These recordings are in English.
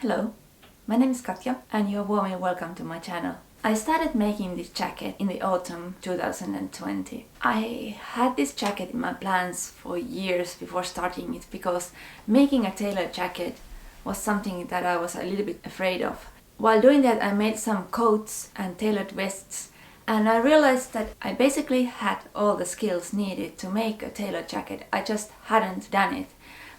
Hello, my name is Katja and you're warmly welcome to my channel. I started making this jacket in the autumn 2020. I had this jacket in my plans for years before starting it because making a tailored jacket was something that I was a little bit afraid of. While doing that, I made some coats and tailored vests, and I realized that I basically had all the skills needed to make a tailored jacket. I just hadn't done it.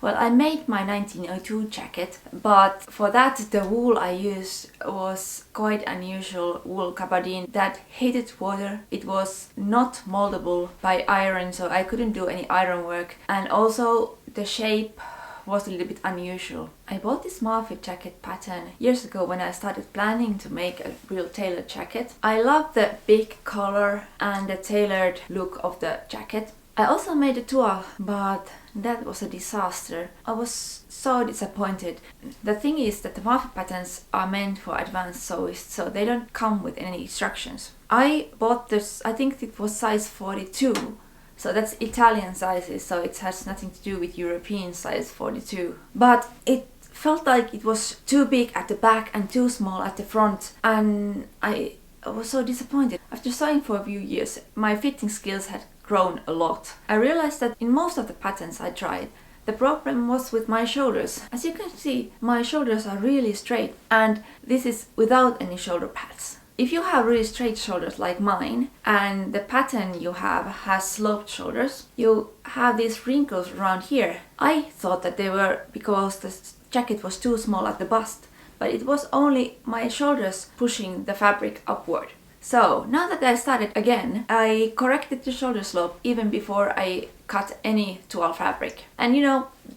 Well, I made my 1902 jacket, but for that the wool I used was quite unusual wool gabardine that hated water. It was not moldable by iron, so I couldn't do any iron work, and also the shape was a little bit unusual. I bought this Marfy jacket pattern years ago when I started planning to make a real tailored jacket. I love the big collar and the tailored look of the jacket. I also made a toile, but that was a disaster. I was so disappointed. The thing is that the Marfy patterns are meant for advanced sewists, so they don't come with any instructions. I bought this, I think it was size 42, so that's Italian sizes, so it has nothing to do with European size 42. But it felt like it was too big at the back and too small at the front, and I was so disappointed. After sewing for a few years, my fitting skills had grown a lot. I realized that in most of the patterns I tried, the problem was with my shoulders. As you can see, my shoulders are really straight, and this is without any shoulder pads. If you have really straight shoulders like mine, and the pattern you have has sloped shoulders, you have these wrinkles around here. I thought that they were because the jacket was too small at the bust, but it was only my shoulders pushing the fabric upward. So now that I started again, I corrected the shoulder slope even before I cut any toile fabric. And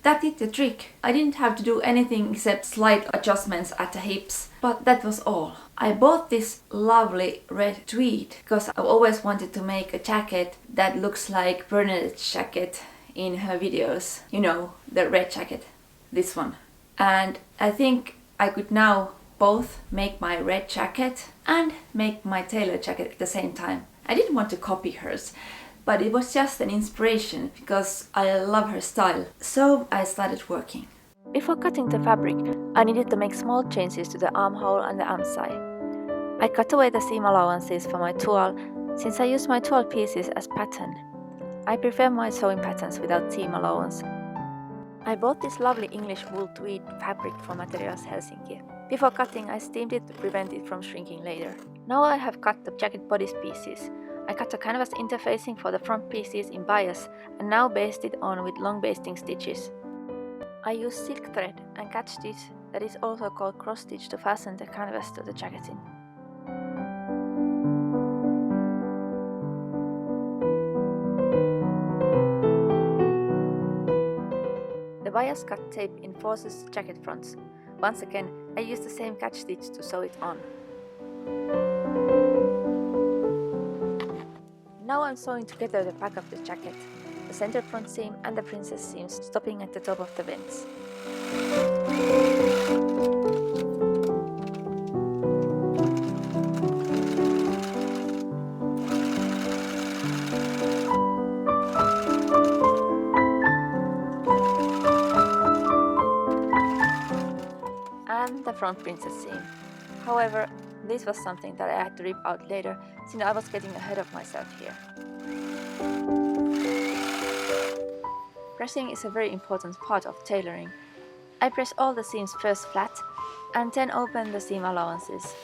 that did the trick. I didn't have to do anything except slight adjustments at the hips, but that was all. I bought this lovely red tweed because I've always wanted to make a jacket that looks like Bernadette's jacket in her videos. The red jacket, this one. And I think I could now both make my red jacket and make my tailored jacket at the same time. I didn't want to copy hers, but it was just an inspiration because I love her style. So I started working. Before cutting the fabric, I needed to make small changes to the armhole and the armscye. I cut away the seam allowances for my toile since I use my toile pieces as pattern. I prefer my sewing patterns without seam allowance. I bought this lovely English wool tweed fabric from Materials Helsinki. Before cutting, I steamed it to prevent it from shrinking later. Now I have cut the jacket bodice pieces. I cut a canvas interfacing for the front pieces in bias and now baste it on with long basting stitches. I use silk thread and catch stitch, that is also called cross stitch, to fasten the canvas to the jacket in. The bias cut tape enforces jacket fronts. Once again, I use the same catch stitch to sew it on. Now I'm sewing together the back of the jacket, the center front seam and the princess seams stopping at the top of the vents. And the front princess seam. However, this was something that I had to rip out later since I was getting ahead of myself here. Pressing is a very important part of tailoring. I press all the seams first flat and then open the seam allowances.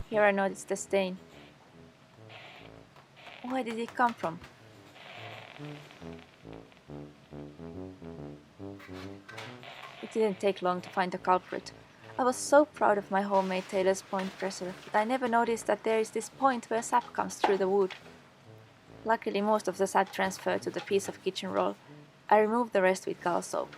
Here I noticed the stain. Where did it come from? It didn't take long to find the culprit. I was so proud of my homemade tailor's point presser that I never noticed that there is this point where sap comes through the wood. Luckily, most of the sap transferred to the piece of kitchen roll. I removed the rest with gall soap.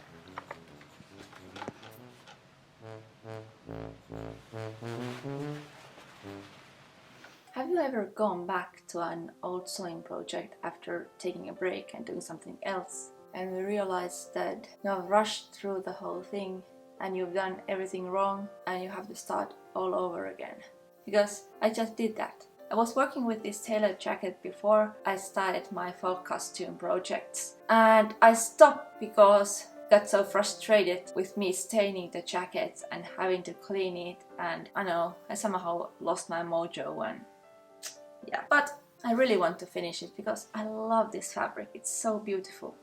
Have you ever gone back to an old sewing project after taking a break and doing something else, and you realize that you have rushed through the whole thing and you've done everything wrong and you have to start all over again? Because I just did that. I was working with this tailored jacket before I started my fall costume projects, and I stopped because I got so frustrated with me staining the jacket and having to clean it, and I know I somehow lost my mojo, and yeah, but I really want to finish it because I love this fabric. It's so beautiful.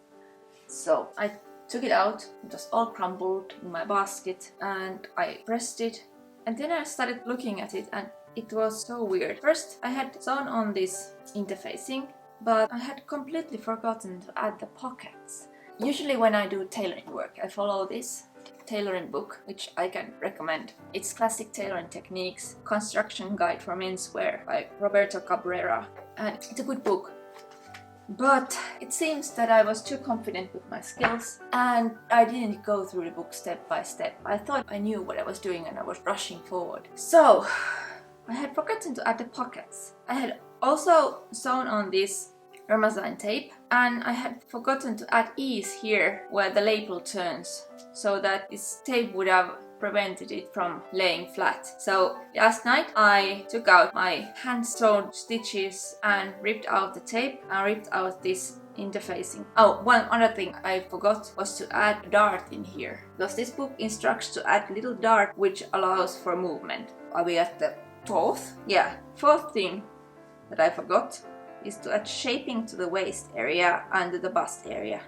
So I took it out. It was all crumbled in my basket and I pressed it, and then I started looking at it and it was so weird. First I had sewn on this interfacing, but I had completely forgotten to add the pockets. Usually when I do tailoring work, I follow this tailoring book, which I can recommend. It's Classic Tailoring Techniques, Construction Guide for Menswear by Roberto Cabrera, and it's a good book. But it seems that I was too confident with my skills and I didn't go through the book step by step. I thought I knew what I was doing and I was rushing forward. So I had forgotten to add the pockets. I had also sewn on this Ramazan tape, and I had forgotten to add ease here where the label turns, so that this tape would have prevented it from laying flat. So last night I took out my hand sewn stitches and ripped out the tape and ripped out this interfacing. Oh, one other thing I forgot was to add a dart in here, because this book instructs to add little dart which allows for movement. Are we at the fourth? Yeah, fourth thing that I forgot is to add shaping to the waist area and the bust area.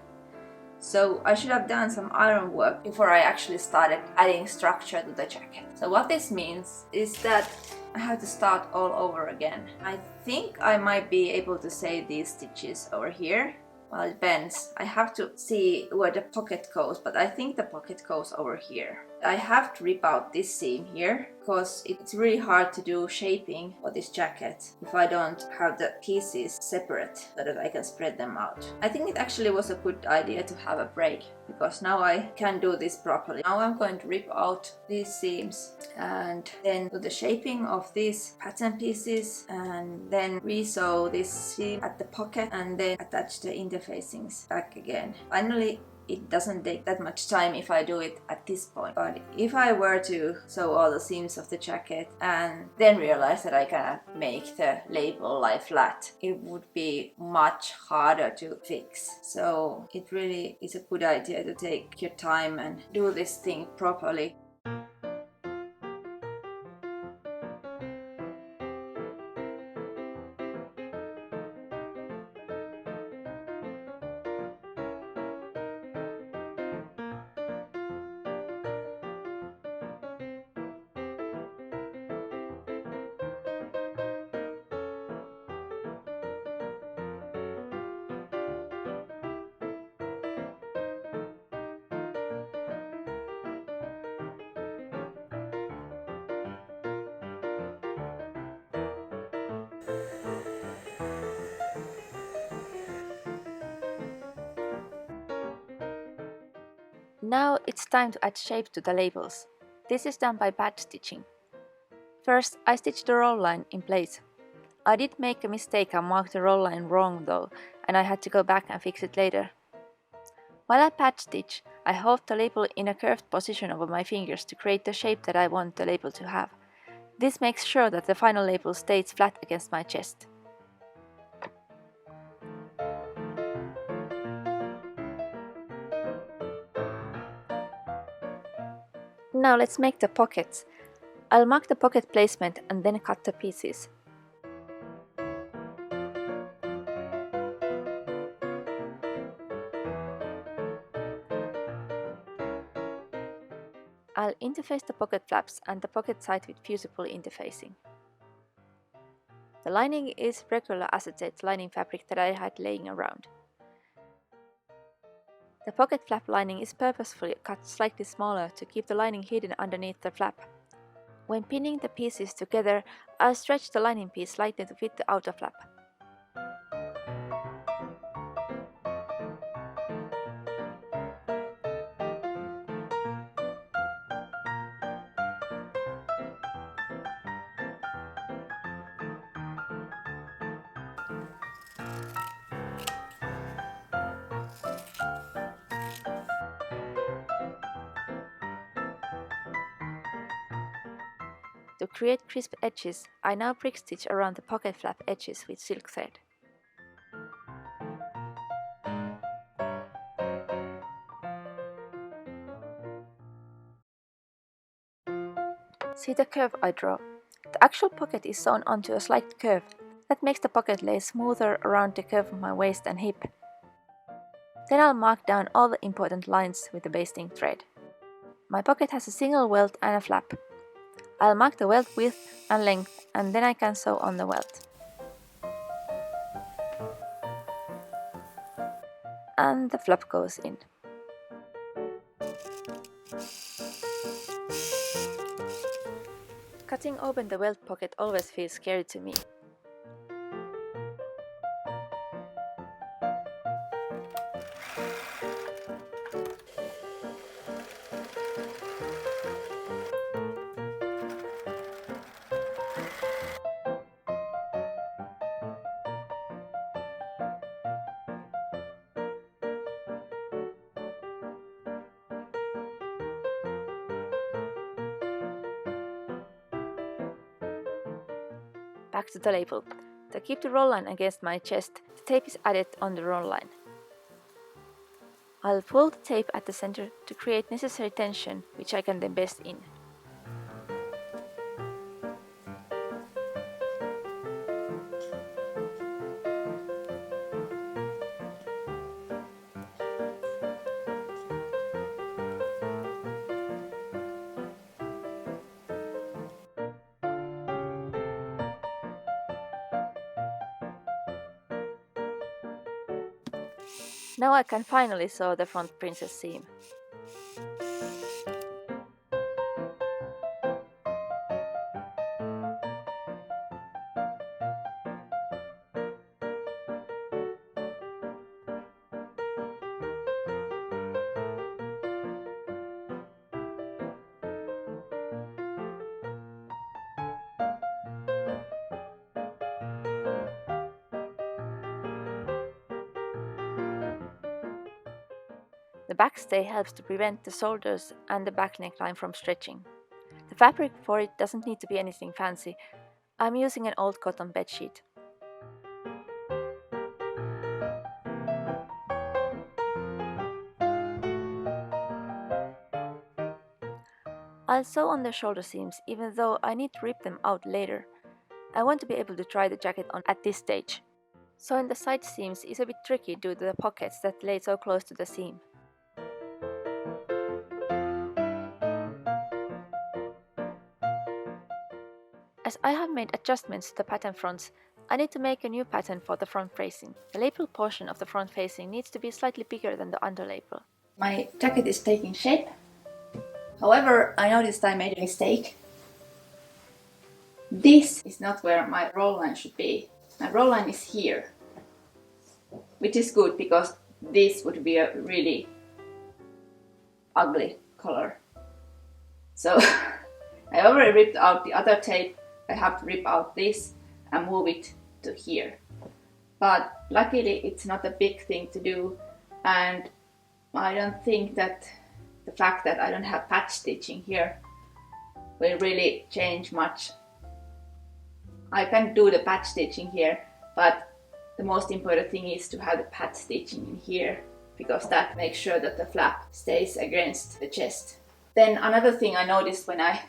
So I should have done some iron work before I actually started adding structure to the jacket. So what this means is that I have to start all over again. I think I might be able to sew these stitches over here. Well, it depends. I have to see where the pocket goes, but I think the pocket goes over here. I have to rip out this seam here because it's really hard to do shaping for this jacket if I don't have the pieces separate so that I can spread them out. I think it actually was a good idea to have a break because now I can do this properly. Now I'm going to rip out these seams and then do the shaping of these pattern pieces and then re-sew this seam at the pocket and then attach the interfacings back again. Finally, it doesn't take that much time if I do it at this point. But if I were to sew all the seams of the jacket and then realize that I cannot make the label lie flat, it would be much harder to fix. So it really is a good idea to take your time and do this thing properly. Now it's time to add shape to the labels. This is done by pad stitching. First, I stitched the roll line in place. I did make a mistake and marked the roll line wrong though, and I had to go back and fix it later. While I pad stitch, I hold the label in a curved position over my fingers to create the shape that I want the label to have. This makes sure that the final label stays flat against my chest. Now let's make the pockets. I'll mark the pocket placement and then cut the pieces. I'll interface the pocket flaps and the pocket side with fusible interfacing. The lining is regular acetate lining fabric that I had laying around. The pocket flap lining is purposefully cut slightly smaller to keep the lining hidden underneath the flap. When pinning the pieces together, I'll stretch the lining piece slightly to fit the outer flap. To create crisp edges, I now prick stitch around the pocket flap edges with silk thread. See the curve I draw? The actual pocket is sewn onto a slight curve. That makes the pocket lay smoother around the curve of my waist and hip. Then I'll mark down all the important lines with the basting thread. My pocket has a single welt and a flap. I'll mark the welt width and length, and then I can sew on the welt. And the flap goes in. Cutting open the welt pocket always feels scary to me. Back to the label. To keep the roll line against my chest, the tape is added on the roll line. I'll pull the tape at the center to create necessary tension, which I can then bast in. Now I can finally sew the front princess seam. The backstay helps to prevent the shoulders and the back neckline from stretching. The fabric for it doesn't need to be anything fancy. I'm using an old cotton bedsheet. I'll sew on the shoulder seams even though I need to rip them out later. I want to be able to try the jacket on at this stage. Sewing the side seams is a bit tricky due to the pockets that lay so close to the seam. As I have made adjustments to the pattern fronts, I need to make a new pattern for the front facing. The label portion of the front facing needs to be slightly bigger than the underlabel. My jacket is taking shape. However, I noticed I made a mistake. This is not where my roll line should be. My roll line is here, which is good because this would be a really ugly color. So I already ripped out the other tape. I have to rip out this and move it to here. But luckily it's not a big thing to do, and I don't think that the fact that I don't have patch stitching here will really change much. I can do the patch stitching here, but the most important thing is to have the patch stitching in here, because that makes sure that the flap stays against the chest. Then another thing I noticed when I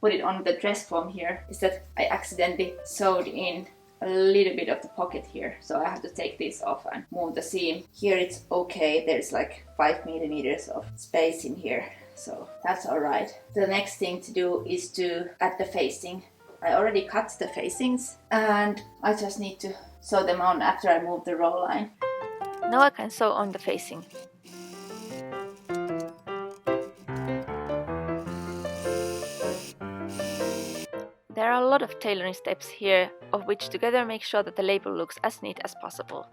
put it on the dress form here is that I accidentally sewed in a little bit of the pocket here, so I have to take this off and move the seam. Here it's okay, there's like 5 millimeters of space in here, so that's alright. The next thing to do is to add the facing. I already cut the facings and I just need to sew them on after I move the roll line. Now I can sew on the facing. are a lot of tailoring steps here, of which together make sure that the label looks as neat as possible.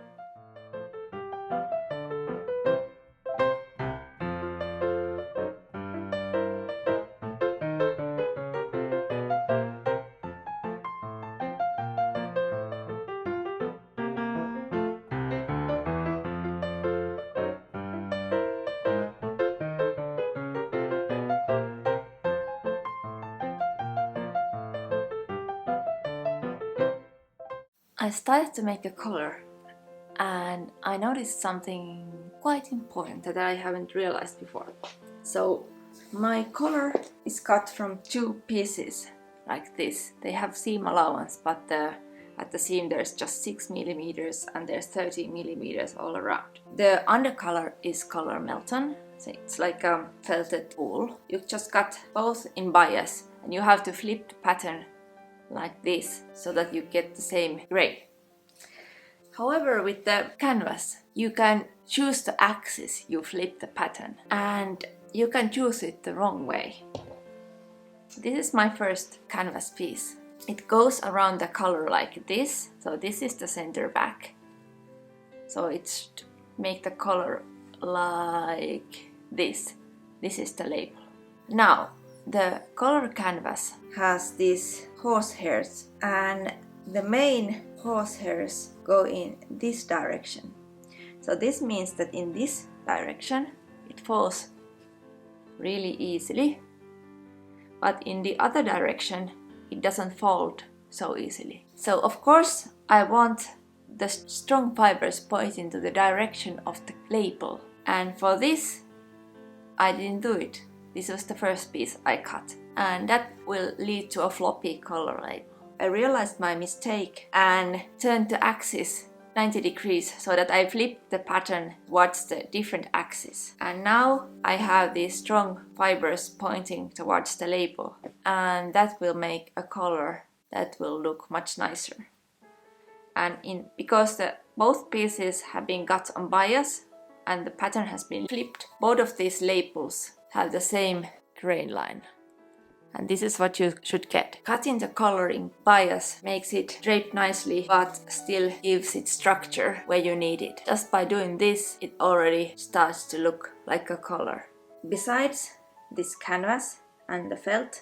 I started to make a collar and I noticed something quite important that I haven't realized before. So my collar is cut from two pieces like this. They have seam allowance, but at the seam there's just 6 millimeters and there's 30 millimeters all around. The undercolor is color Melton, so it's like a felted wool. You just cut both in bias and you have to flip the pattern like this so that you get the same gray. However, with the canvas you can choose the axis you flip the pattern and you can choose it the wrong way. This is my first canvas piece. It goes around the color like this, so this is the center back. So it's make the color like this. This is the label. Now the color canvas has these horsehairs and the main horsehairs go in this direction. So this means that in this direction it falls really easily, but in the other direction it doesn't fold so easily. So of course I want the strong fibers pointing to the direction of the label, and for this I didn't do it. This was the first piece I cut, and that will lead to a floppy color label. I realized my mistake and turned the axis 90 degrees so that I flipped the pattern towards the different axis. And now I have these strong fibers pointing towards the label, and that will make a color that will look much nicer. And because both pieces have been cut on bias and the pattern has been flipped, both of these labels have the same grain line. And this is what you should get. Cutting the coloring bias makes it drape nicely but still gives it structure where you need it. Just by doing this it already starts to look like a collar. Besides this canvas and the felt,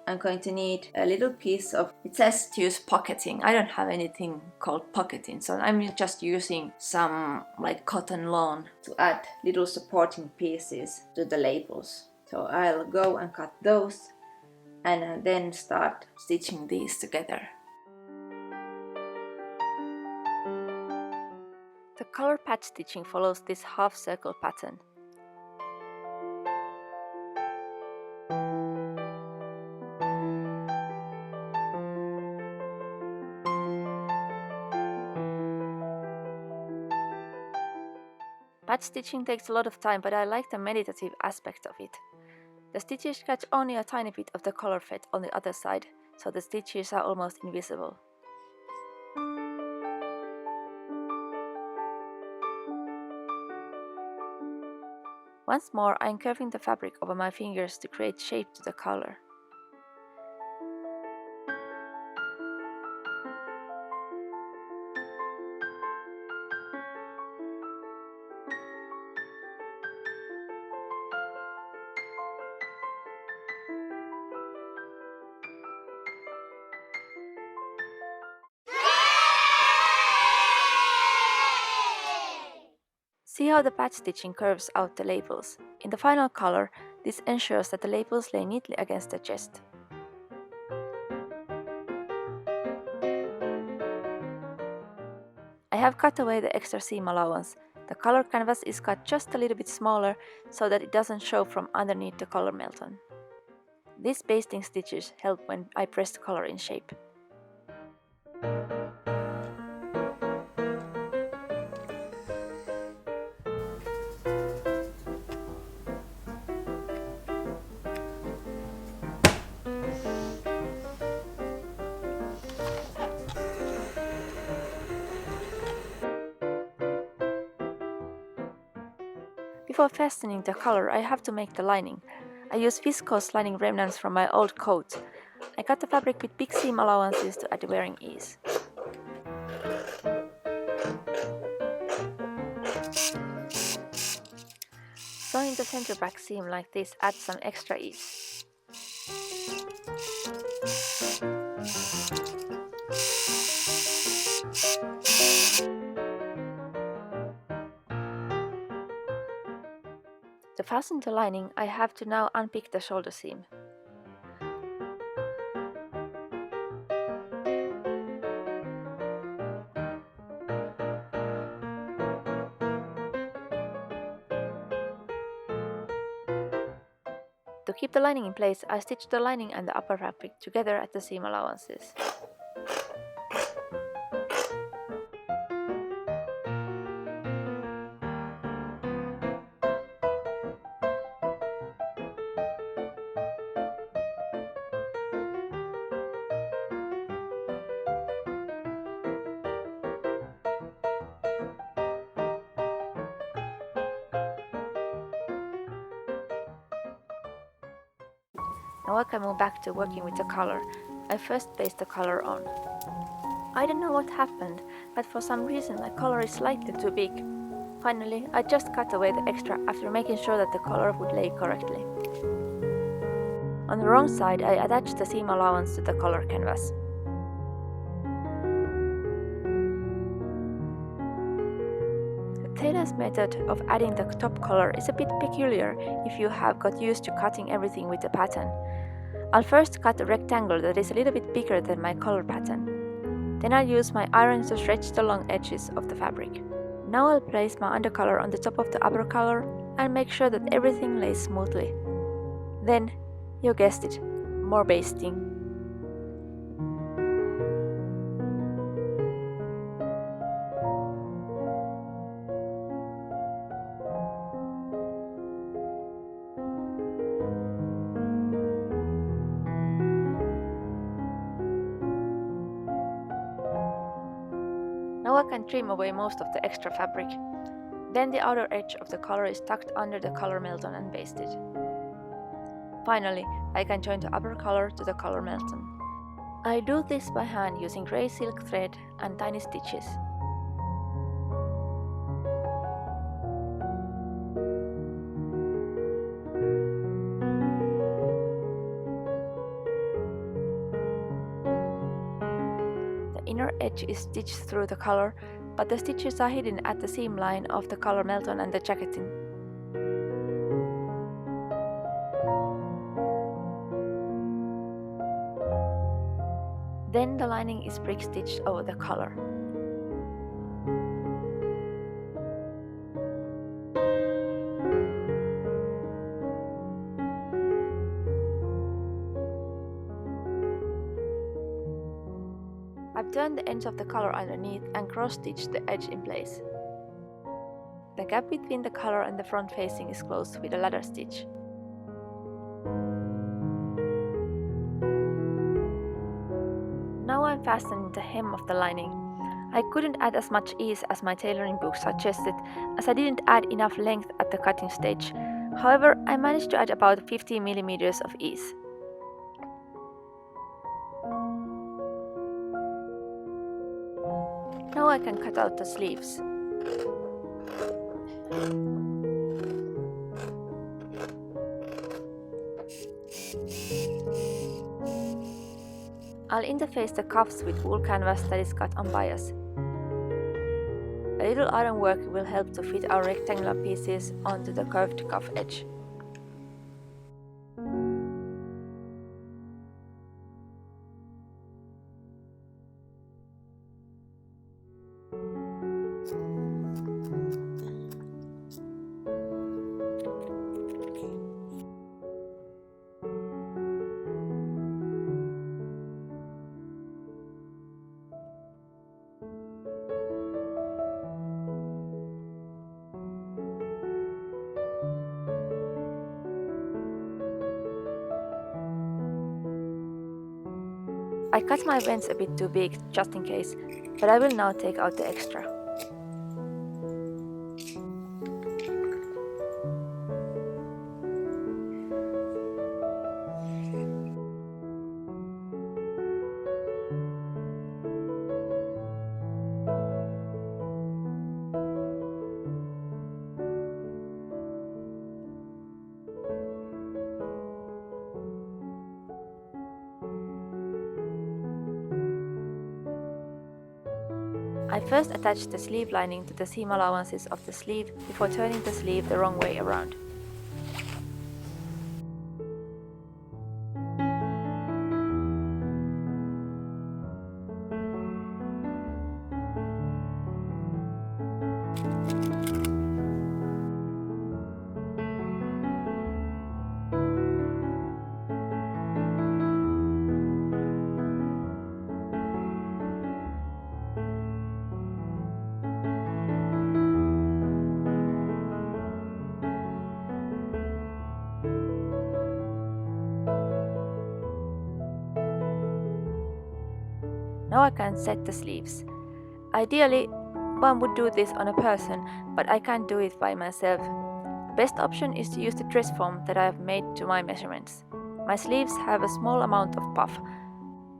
I'm going to need a little piece of, it says to use pocketing. I don't have anything called pocketing, so I'm just using some like cotton lawn to add little supporting pieces to the labels. So I'll go and cut those and then start stitching these together. The color patch stitching follows this half circle pattern. Patch stitching takes a lot of time, but I like the meditative aspect of it. The stitches catch only a tiny bit of the color thread on the other side, so the stitches are almost invisible. Once more, I am curving the fabric over my fingers to create shape to the color. See how the patch stitching curves out the labels. In the final color, this ensures that the labels lay neatly against the chest. I have cut away the extra seam allowance. The color canvas is cut just a little bit smaller so that it doesn't show from underneath the color Melton. These basting stitches help when I press the color in shape. Before fastening the collar, I have to make the lining. I use viscose lining remnants from my old coat. I cut the fabric with big seam allowances to add wearing ease. Sewing the center back seam like this adds some extra ease. To fasten the lining, I have to now unpick the shoulder seam. To keep the lining in place, I stitch the lining and the upper fabric together at the seam allowances. Now I can move back to working with the color. I first paste the color on. I don't know what happened, but for some reason my color is slightly too big. Finally, I just cut away the extra after making sure that the color would lay correctly. On the wrong side, I attached the seam allowance to the color canvas. The tailor's method of adding the top color is a bit peculiar if you have got used to cutting everything with a pattern. I'll first cut a rectangle that is a little bit bigger than my color pattern. Then I'll use my iron to stretch the long edges of the fabric. Now I'll place my undercolor on the top of the upper color and make sure that everything lays smoothly. Then, you guessed it, more basting. Now I can trim away most of the extra fabric. Then the outer edge of the collar is tucked under the collar melton and basted. Finally, I can join the upper collar to the collar melton. I do this by hand using grey silk thread and tiny stitches. The inner edge is stitched through the collar, but the stitches are hidden at the seam line of the collar melton and the jacketing. Then the lining is brick stitched over the collar. I've turned the ends of the collar underneath and cross-stitched the edge in place. The gap between the collar and the front facing is closed with a ladder stitch. Now I'm fastening the hem of the lining. I couldn't add as much ease as my tailoring book suggested, as I didn't add enough length at the cutting stage. However, I managed to add about 50 mm of ease. Now I can cut out the sleeves. I'll interface the cuffs with wool canvas that is cut on bias. A little iron work will help to fit our rectangular pieces onto the curved cuff edge. I cut my vents a bit too big, just in case, but I will now take out the extra. I first attached the sleeve lining to the seam allowances of the sleeve before turning the sleeve the wrong way around. Now I can set the sleeves. Ideally, one would do this on a person, but I can't do it by myself. The best option is to use the dress form that I have made to my measurements. My sleeves have a small amount of puff.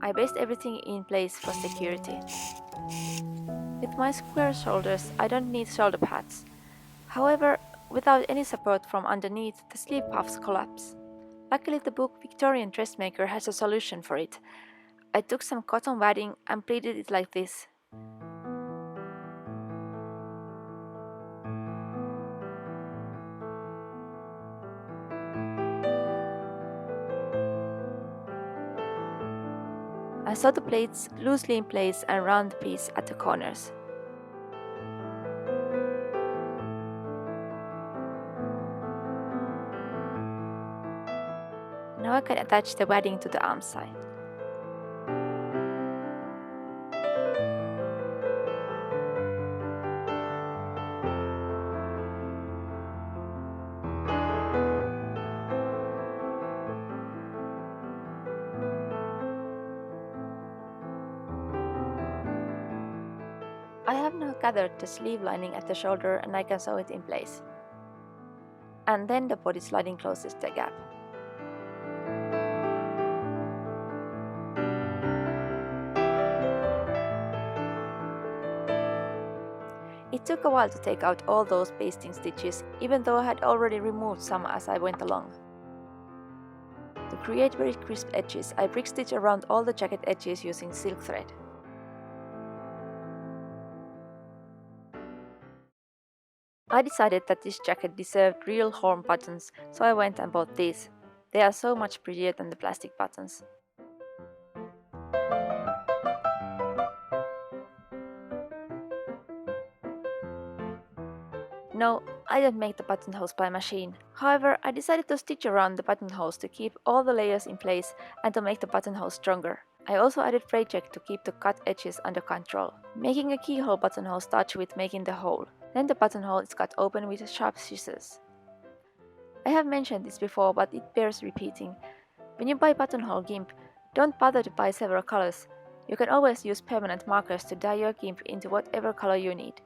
I baste everything in place for security. With my square shoulders, I don't need shoulder pads. However, without any support from underneath, the sleeve puffs collapse. Luckily, the book Victorian Dressmaker has a solution for it. I took some cotton wadding and pleated it like this. I sew the plaits loosely in place and round the piece at the corners. Now I can attach the wadding to the arm side. I have now gathered the sleeve lining at the shoulder and I can sew it in place. And then the body sliding closes the gap. It took a while to take out all those basting stitches, even though I had already removed some as I went along. To create very crisp edges, I brick stitch around all the jacket edges using silk thread. I decided that this jacket deserved real horn buttons, so I went and bought these. They are so much prettier than the plastic buttons. No, I don't make the buttonholes by machine. However, I decided to stitch around the buttonholes to keep all the layers in place and to make the buttonhole stronger. I also added fray check to keep the cut edges under control. Making a keyhole buttonhole starts with making the hole. Then the buttonhole is cut open with sharp scissors. I have mentioned this before, but it bears repeating. When you buy buttonhole gimp, don't bother to buy several colors. You can always use permanent markers to dye your gimp into whatever color you need.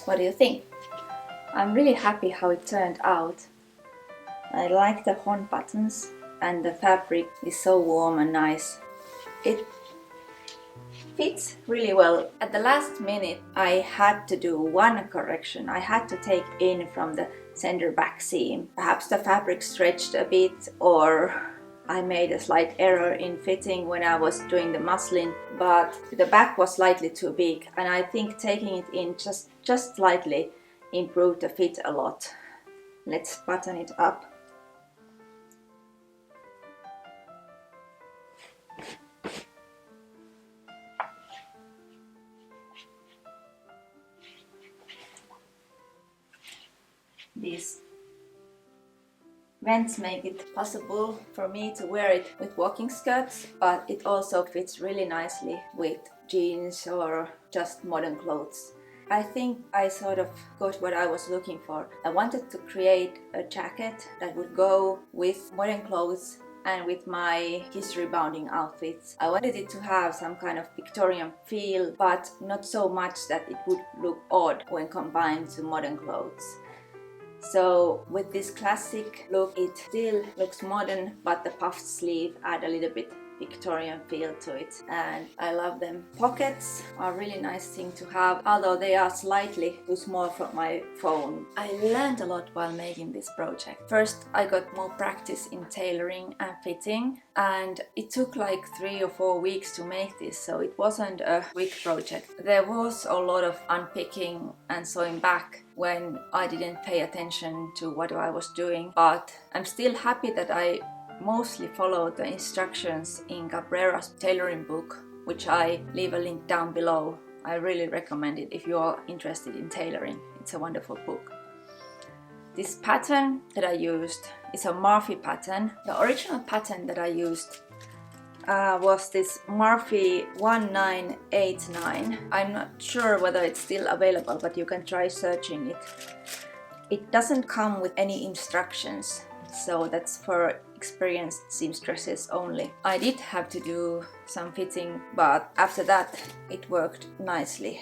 What do you think? I'm really happy how it turned out. I like the horn buttons and the fabric is so warm and nice. It fits really well. At the last minute I had to do one correction. I had to take in from the center back seam. Perhaps the fabric stretched a bit or I made a slight error in fitting when I was doing the muslin, but the back was slightly too big, and I think taking it in just slightly improved the fit a lot. Let's button it up. These vents make it possible for me to wear it with walking skirts, but it also fits really nicely with jeans or just modern clothes. I think I sort of got what I was looking for. I wanted to create a jacket that would go with modern clothes and with my history bounding outfits. I wanted it to have some kind of Victorian feel, but not so much that it would look odd when combined to modern clothes. So with this classic look, it still looks modern, but the puffed sleeve add a little bit Victorian feel to it, and I love them. Pockets are a really nice thing to have, although they are slightly too small for my phone. I learned a lot while making this project. First, I got more practice in tailoring and fitting, and it took like 3 or 4 weeks to make this, so it wasn't a quick project. There was a lot of unpicking and sewing back when I didn't pay attention to what I was doing, but I'm still happy that I mostly followed the instructions in Cabrera's tailoring book, which I leave a link down below. I really recommend it if you are interested in tailoring. It's a wonderful book. This pattern that I used is a Marfy pattern. The original pattern that I used was this Marfy 1989. I'm not sure whether it's still available, but you can try searching it. It doesn't come with any instructions, so that's for experienced seamstresses only. I did have to do some fitting, but after that it worked nicely.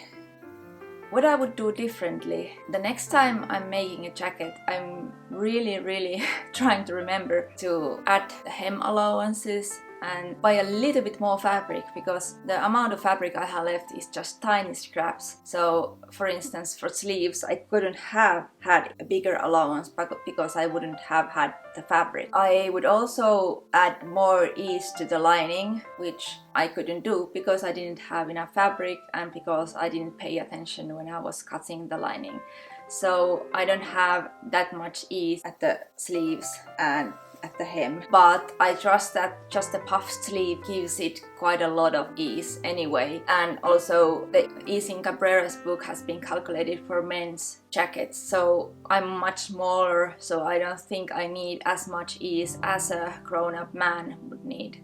What I would do differently, the next time I'm making a jacket, I'm really trying to remember to add the hem allowances and buy a little bit more fabric, because the amount of fabric I have left is just tiny scraps. So for instance, for sleeves I couldn't have had a bigger allowance because I wouldn't have had the fabric. I would also add more ease to the lining, which I couldn't do because I didn't have enough fabric and because I didn't pay attention when I was cutting the lining. So I don't have that much ease at the sleeves and at the hem, but I trust that just the puff sleeve gives it quite a lot of ease anyway. And also the ease in Cabrera's book has been calculated for men's jackets, so I'm much smaller, so I don't think I need as much ease as a grown-up man would need.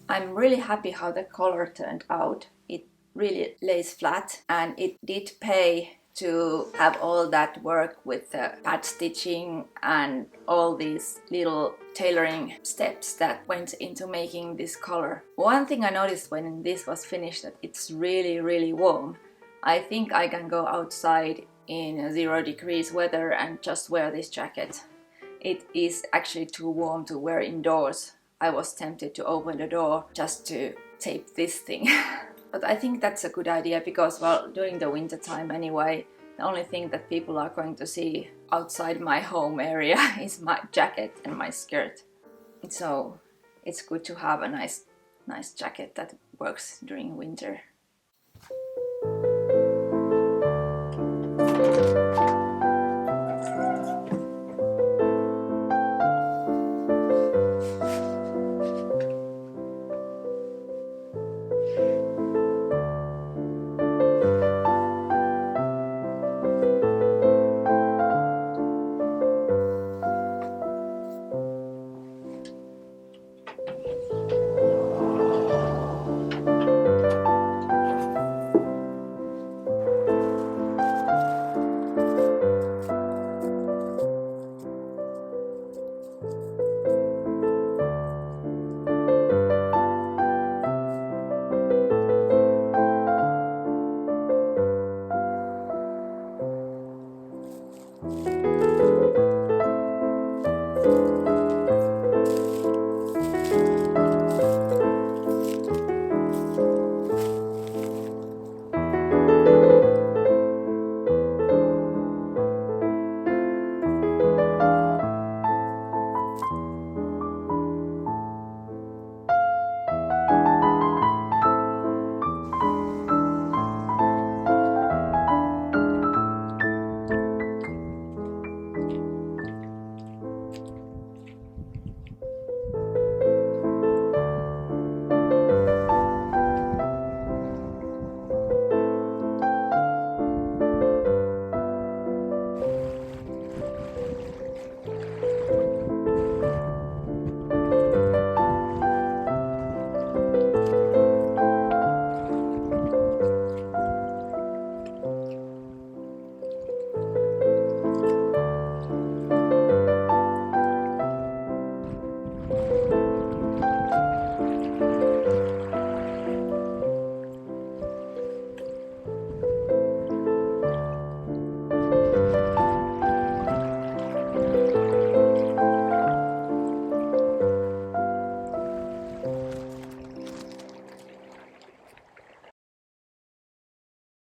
I'm really happy how the collar turned out. It really lays flat, and it did pay to have all that work with the pad stitching and all these little tailoring steps that went into making this collar. One thing I noticed when this was finished, that it's really warm. I think I can go outside in 0 degrees weather and just wear this jacket. It is actually too warm to wear indoors. I was tempted to open the door just to tape this thing. But I think that's a good idea because, well, during the winter time anyway, the only thing that people are going to see outside my home area is my jacket and my skirt. So it's good to have a nice jacket that works during winter.